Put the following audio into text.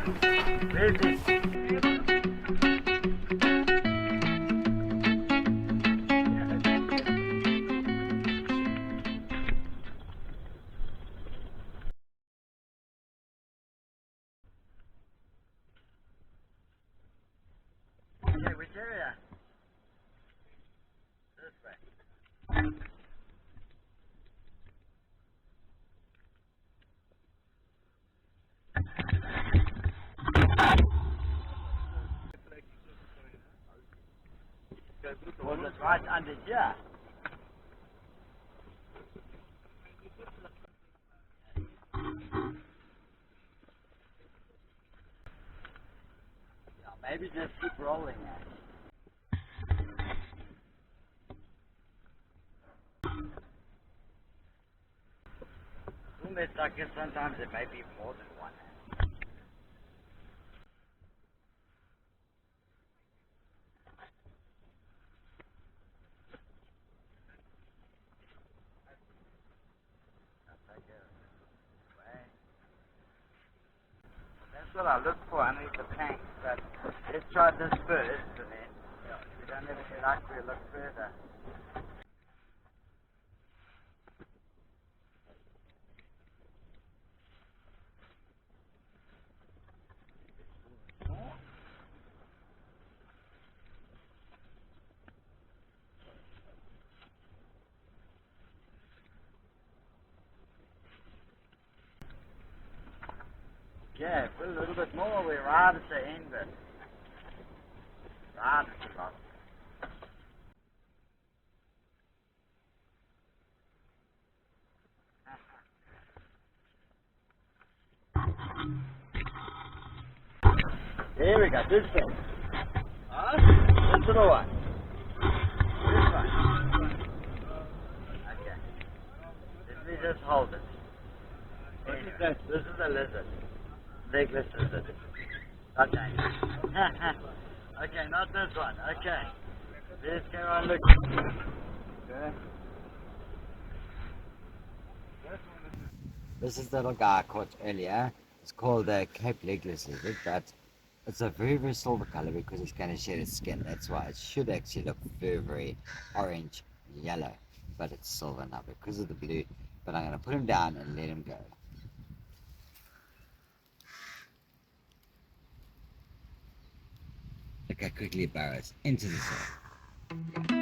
Where's he? Okay, which area? This way. Was it right under here? Yeah, maybe just keep rolling it. Almost like if sometimes it may be more than one. That's like way. That's what I look for underneath the tank. But let's try this first, and then if we don't have any luck, we'll look further. Yeah, put a little bit more. We're right at the end, but right at the bottom. There we go. This thing. Huh? This little one. This one. Okay. Let me just hold it. What is that? This is a lizard. Legless lizard. Okay. Okay, not this one. Okay. Let's go on look. Okay. This is the little guy I caught earlier. It's called the Cape Legless lizard, but it's a very silver color because it's going to shed its skin. That's why it should actually look very orange yellow, but it's silver now because of the blue. But I'm going to put him down and let him go. Look how quickly it burrows into the soil.